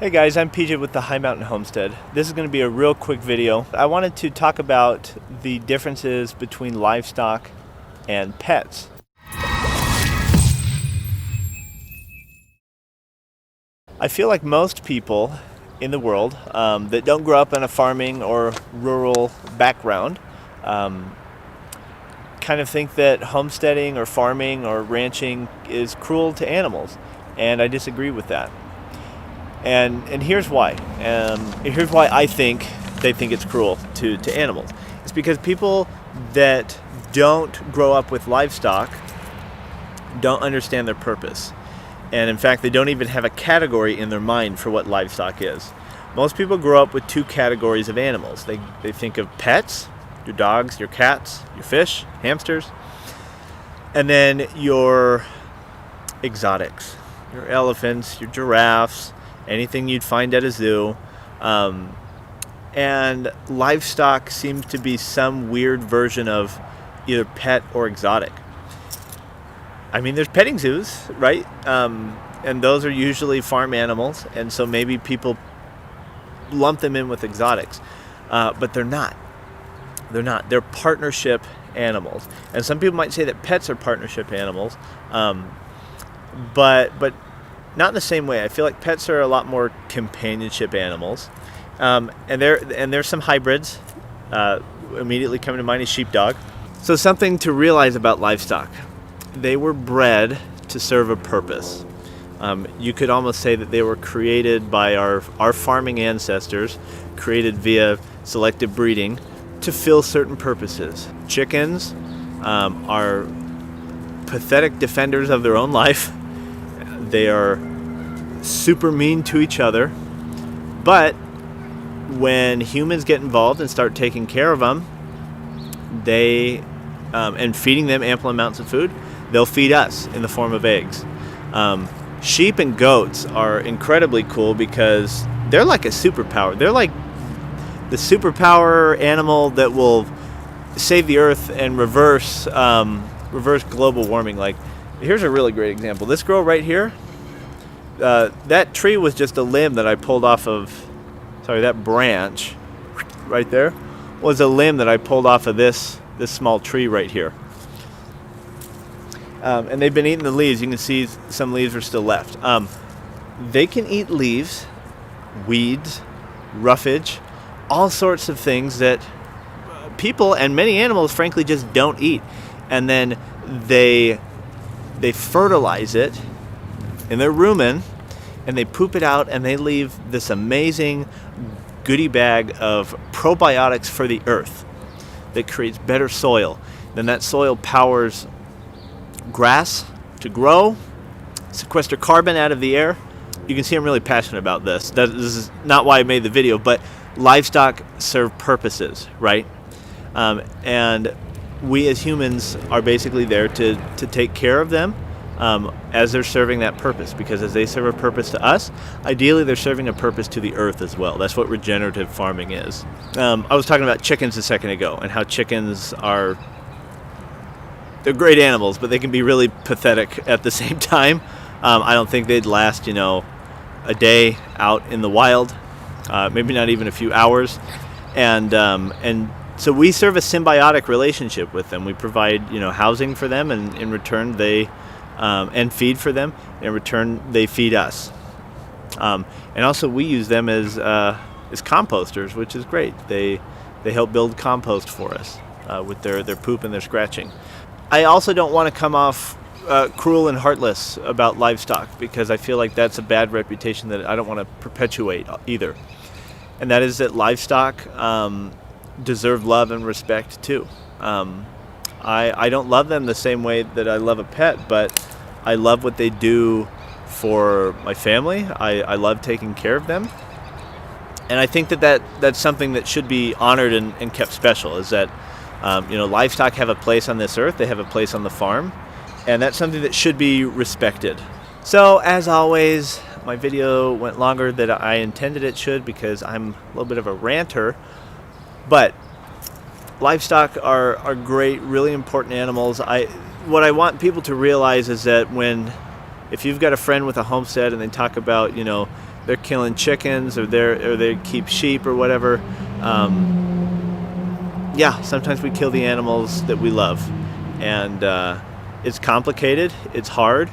Hey guys, I'm PJ with the High Mountain Homestead. This is going to be a real quick video. I wanted to talk about the differences between livestock and pets. I feel like most people in the world that don't grow up in a farming or rural background kind of think that homesteading or farming or ranching is cruel to animals, and I disagree with that. And here's why. Here's why I think they think it's cruel to animals. It's because people that don't grow up with livestock don't understand their purpose. And in fact, they don't even have a category in their mind for what livestock is. Most people grow up with two categories of animals. They think of pets, your dogs, your cats, your fish, hamsters, and then your exotics, your elephants, your giraffes, anything you'd find at a zoo. And livestock seems to be some weird version of either pet or exotic. I mean, there's petting zoos, right? And those are usually farm animals, and so maybe people lump them in with exotics. But they're not. They're not. They're partnership animals. And some people might say that pets are partnership animals, but not in the same way. I feel like pets are a lot more companionship animals. And there's some hybrids. Immediately coming to mind is sheepdog. So something to realize about livestock. They were bred to serve a purpose. You could almost say that they were created by our farming ancestors, created via selective breeding, to fill certain purposes. Chickens are pathetic defenders of their own life. They are super mean to each other, but when humans get involved and start taking care of them, and feeding them ample amounts of food, they'll feed us in the form of eggs. Sheep and goats are incredibly cool because they're like a superpower. They're like the superpower animal that will save the earth and reverse global warming. Like, here's a really great example. This girl right here, that tree was just a limb that I pulled off of, that branch right there was a limb that I pulled off of this small tree right here. And they've been eating the leaves. You can see some leaves are still left. They can eat leaves, weeds, roughage, all sorts of things that people and many animals frankly just don't eat. And then they fertilize it in their rumen, and they poop it out, and they leave this amazing goodie bag of probiotics for the earth that creates better soil. Then that soil powers grass to grow, sequester carbon out of the air. You can see I'm really passionate about this. This is not why I made the video, but livestock serve purposes, right? And we as humans are basically there to take care of them as they're serving that purpose, because as they serve a purpose to us, ideally they're serving a purpose to the earth as well. That's what regenerative farming is. I was talking about chickens a second ago and how chickens they're great animals, but they can be really pathetic at the same time. I don't think they'd last, a day out in the wild, maybe not even a few hours. And so we serve a symbiotic relationship with them. We provide, housing for them, and in return and feed for them. In return, they feed us. And also we use them as composters, which is great. They help build compost for us with their poop and their scratching. I also don't want to come off cruel and heartless about livestock, because I feel like that's a bad reputation that I don't want to perpetuate either. And that is that livestock deserve love and respect too. I don't love them the same way that I love a pet, but I love what they do for my family. I love taking care of them. And I think that's something that should be honored and kept special, is that livestock have a place on this earth. They have a place on the farm, and that's something that should be respected. So as always, my video went longer than I intended it should, because I'm a little bit of a ranter, but livestock are great, really important animals. What I want people to realize is that if you've got a friend with a homestead and they talk about, they're killing chickens, or they keep sheep or whatever. Yeah, sometimes we kill the animals that we love, and it's complicated, it's hard,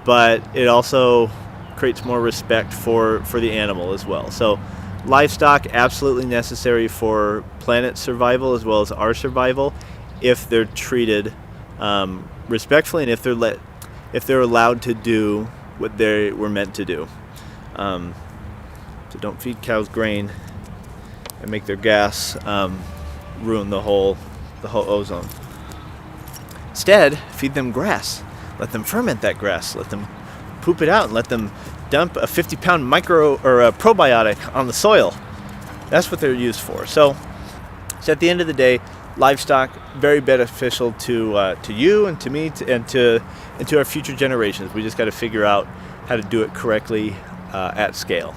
but it also creates more respect for the animal as well. So livestock, absolutely necessary for planet survival as well as our survival, if they're treated respectfully, and if they're allowed to do what they were meant to do. So don't feed cows grain and make their gas ruin the whole ozone. Instead, feed them grass. Let them ferment that grass. Let them poop it out, and let them dump a 50-pound micro or a probiotic on the soil. That's what they're used for. So at the end of the day, livestock very beneficial to you and to me and to our future generations. We just got to figure out how to do it correctly at scale.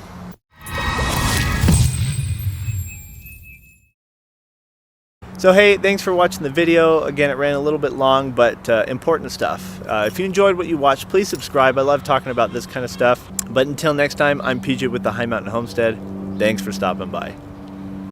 So hey, thanks for watching the video. Again, it ran a little bit long, but important stuff. If you enjoyed what you watched, please subscribe. I love talking about this kind of stuff. But until next time, I'm PJ with the High Mountain Homestead. Thanks for stopping by.